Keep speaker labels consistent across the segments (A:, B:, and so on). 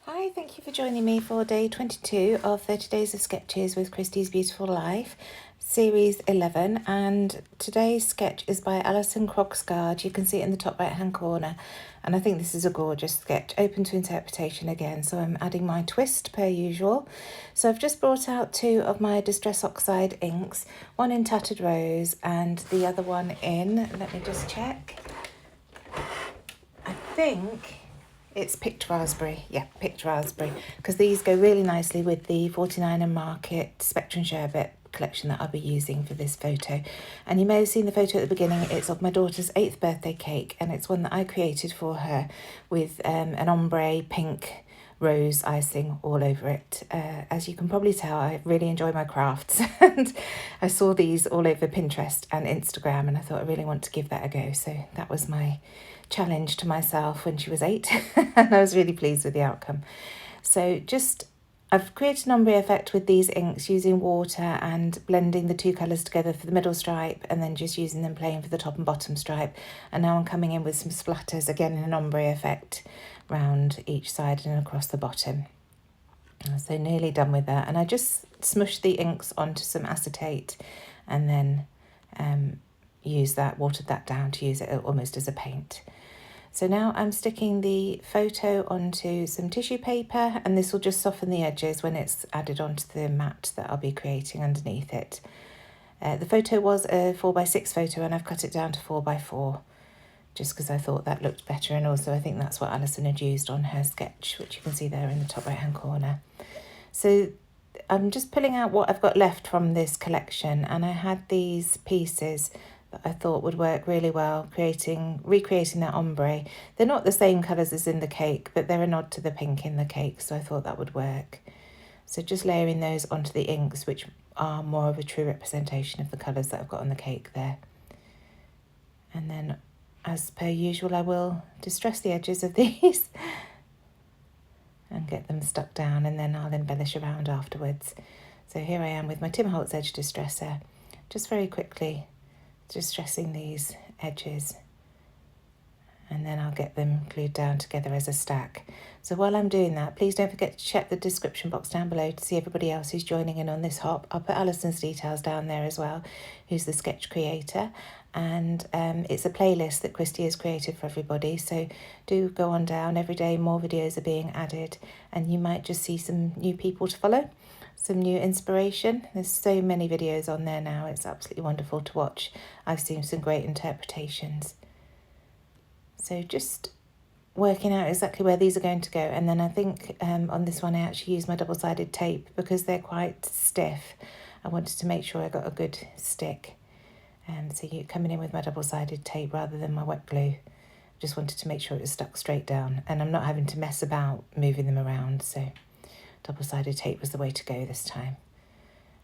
A: Hi, thank you for joining me for day 22 of 30 Days of Sketches with Christie's Beautiful Life, series 11, and today's sketch is by Alison Krogsgaard. You can see it in the top right hand corner, and I think this is a gorgeous sketch, open to interpretation again, so I'm adding my twist per usual. So I've just brought out two of my Distress Oxide inks, one in Tattered Rose and the other one in, let me just check, I think it's Picked Raspberry. Yeah, Picked Raspberry. Because these go really nicely with the 49 and Market Spectrum Sherbet collection that I'll be using for this photo. And you may have seen the photo at the beginning. It's of my daughter's 8th birthday cake. And it's one that I created for her with an ombre pink rose icing all over it. As you can probably tell, I really enjoy my crafts. And I saw these all over Pinterest and Instagram. And I thought I really want to give that a go. So that was my challenge to myself when she was 8 and I was really pleased with the outcome. So I've created an ombre effect with these inks using water and blending the two colours together for the middle stripe and then just using them plain for the top and bottom stripe. And now I'm coming in with some splatters, again in an ombre effect, round each side and across the bottom. So nearly done with that. And I just smushed the inks onto some acetate and then watered that down to use it almost as a paint. So now I'm sticking the photo onto some tissue paper, and this will just soften the edges when it's added onto the mat that I'll be creating underneath it. The photo was a 4x6 photo and I've cut it down to 4x4 just because I thought that looked better, and also I think that's what Alison had used on her sketch, which you can see there in the top right hand corner. So I'm just pulling out what I've got left from this collection, and I had these pieces that I thought would work really well, recreating that ombre. They're not the same colours as in the cake, but they're a nod to the pink in the cake, so I thought that would work. So just layering those onto the inks, which are more of a true representation of the colours that I've got on the cake there. And then, as per usual, I will distress the edges of these and get them stuck down, and then I'll embellish around afterwards. So here I am with my Tim Holtz edge distresser, just very quickly distressing these edges, and then I'll get them glued down together as a stack. So while I'm doing that, please don't forget to check the description box down below to see everybody else who's joining in on this hop. I'll put Alison's details down there as well, who's the sketch creator, and it's a playlist that Christy has created for everybody, so do go on down. Every day more videos are being added, and you might just see some new people to follow, some new inspiration. There's so many videos on there now, it's absolutely wonderful to watch. I've seen some great interpretations. So just working out exactly where these are going to go, and then I think on this one I actually used my double-sided tape because they're quite stiff. I wanted to make sure I got a good stick, so you're coming in with my double-sided tape rather than my wet glue. Just wanted to make sure it was stuck straight down, and I'm not having to mess about moving them around, so double-sided tape was the way to go this time.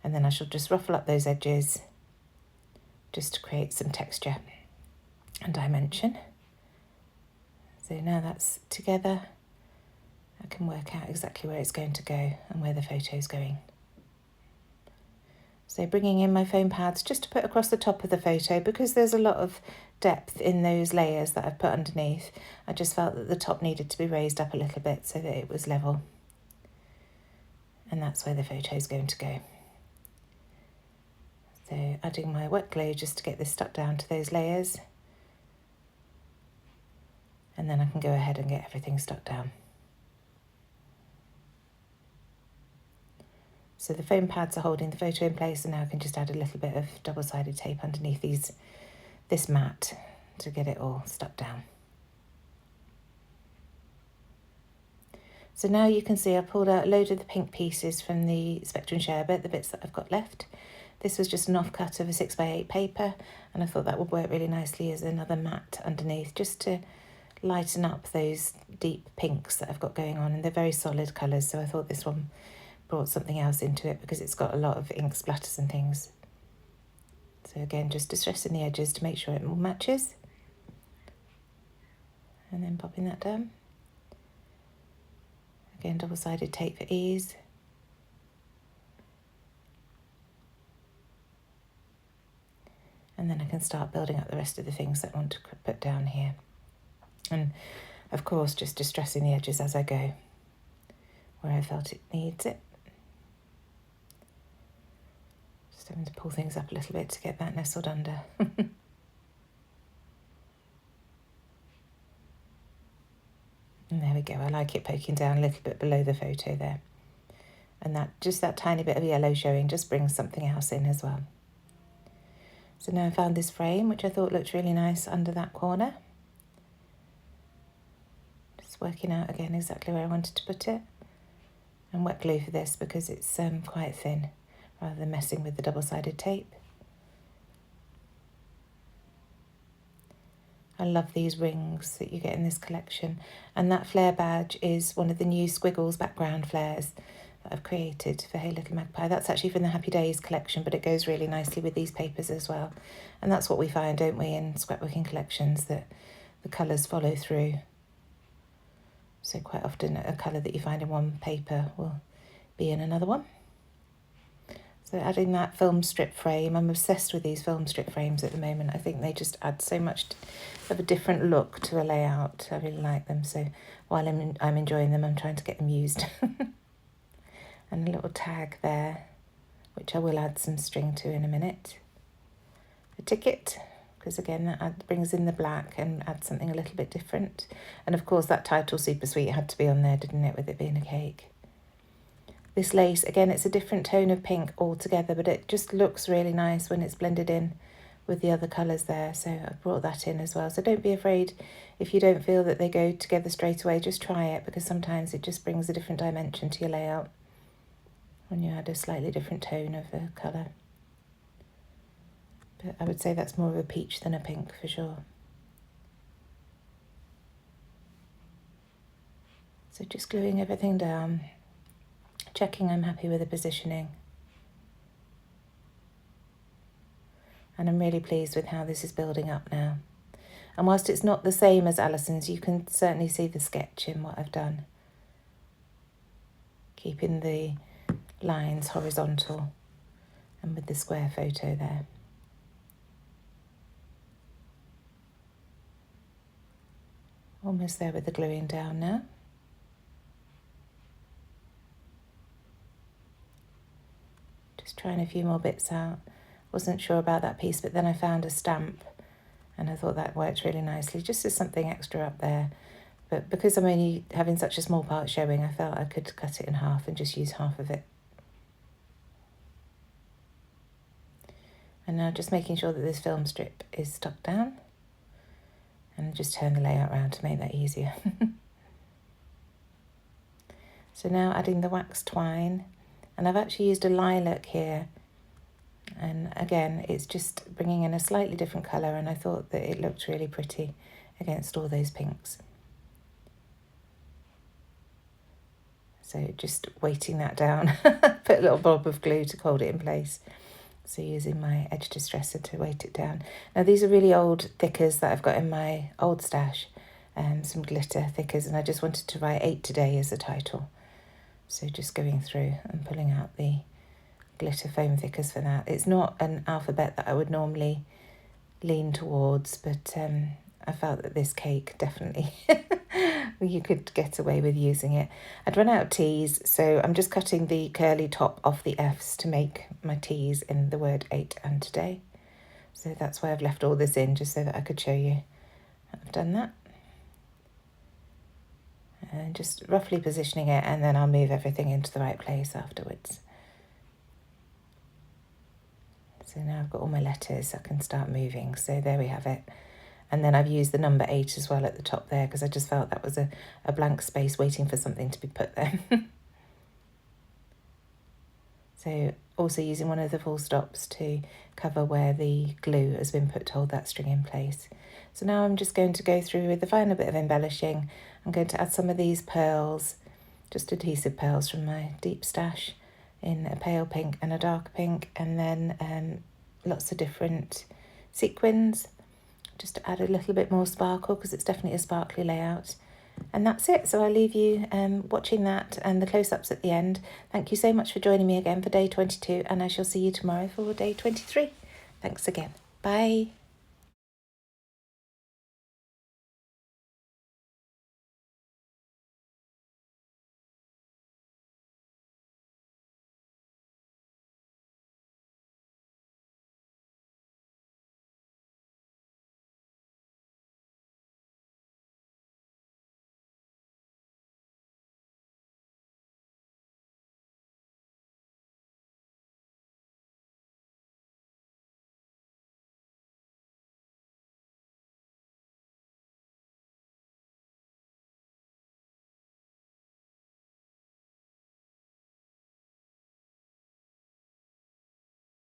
A: And then I shall just ruffle up those edges just to create some texture and dimension. So now that's together, I can work out exactly where it's going to go and where the photo is going. So bringing in my foam pads just to put across the top of the photo, because there's a lot of depth in those layers that I've put underneath. I just felt that the top needed to be raised up a little bit so that it was level. And that's where the photo is going to go. So adding my wet glue just to get this stuck down to those layers. And then I can go ahead and get everything stuck down. So the foam pads are holding the photo in place, and now I can just add a little bit of double-sided tape underneath this mat to get it all stuck down. So now you can see I pulled out a load of the pink pieces from the Spectrum Sherbet, the bits that I've got left. This was just an offcut of a 6x8 paper, and I thought that would work really nicely as another mat underneath, just to lighten up those deep pinks that I've got going on, and they're very solid colours, so I thought this one brought something else into it because it's got a lot of ink splatters and things. So again, just distressing the edges to make sure it all matches, and then popping that down. Again, double-sided tape for ease. And then I can start building up the rest of the things that I want to put down here. And of course, just distressing the edges as I go. where I felt it needs it. Just having to pull things up a little bit to get that nestled under. And there we go. I like it poking down a little bit below the photo there. And that just that tiny bit of yellow showing just brings something else in as well. So now I found this frame, which I thought looked really nice under that corner. Just working out again exactly where I wanted to put it. And wet glue for this because it's quite thin, rather than messing with the double-sided tape. I love these rings that you get in this collection. And that flare badge is one of the new Squiggles background flares that I've created for Hey Little Magpie. That's actually from the Happy Days collection, but it goes really nicely with these papers as well. And that's what we find, don't we, in scrapbooking collections, that the colours follow through. So quite often a colour that you find in one paper will be in another one. So adding that film strip frame, I'm obsessed with these film strip frames at the moment. I think they just add so much of a different look to a layout. I really like them. So while I'm enjoying them, I'm trying to get them used. And a little tag there, which I will add some string to in a minute. A ticket, because again, that brings in the black and adds something a little bit different. And of course, that title, Super Sweet, had to be on there, didn't it, with it being a cake. This lace, again, it's a different tone of pink altogether, but it just looks really nice when it's blended in with the other colours there. So I brought that in as well. So don't be afraid if you don't feel that they go together straight away. Just try it, because sometimes it just brings a different dimension to your layout when you add a slightly different tone of a colour. But I would say that's more of a peach than a pink for sure. So just gluing everything down. Checking I'm happy with the positioning. And I'm really pleased with how this is building up now. And whilst it's not the same as Alison's, you can certainly see the sketch in what I've done. Keeping the lines horizontal and with the square photo there. Almost there with the gluing down now. Just trying a few more bits out. Wasn't sure about that piece, but then I found a stamp and I thought that worked really nicely, just as something extra up there. But because I'm only having such a small part showing, I felt I could cut it in half and just use half of it. And now just making sure that this film strip is stuck down. And just turn the layout around to make that easier. So now adding the wax twine. And I've actually used a lilac here. And again, it's just bringing in a slightly different colour, and I thought that it looked really pretty against all those pinks. So just weighting that down. Put a little blob of glue to hold it in place. So using my edge distresser to weight it down. Now these are really old thickers that I've got in my old stash. Some glitter thickers, and I just wanted to write 8 today as a title. So just going through and pulling out the glitter foam thickers for that. It's not an alphabet that I would normally lean towards, but I felt that this cake definitely you could get away with using it. I'd run out of T's, so I'm just cutting the curly top off the F's to make my T's in the word 8 and today. So that's why I've left all this in, just so that I could show you I've done that. And just roughly positioning it, and then I'll move everything into the right place afterwards. So now I've got all my letters, I can start moving. So there we have it. And then I've used the number 8 as well at the top there, because I just felt that was a blank space waiting for something to be put there. So also using one of the full stops to cover where the glue has been put to hold that string in place. So now I'm just going to go through with the final bit of embellishing. I'm going to add some of these pearls, just adhesive pearls from my deep stash, in a pale pink and a dark pink, and then lots of different sequins, just to add a little bit more sparkle, because it's definitely a sparkly layout. And that's it. So I'll leave you watching that and the close-ups at the end. Thank you so much for joining me again for day 22, and I shall see you tomorrow for day 23. Thanks again. Bye.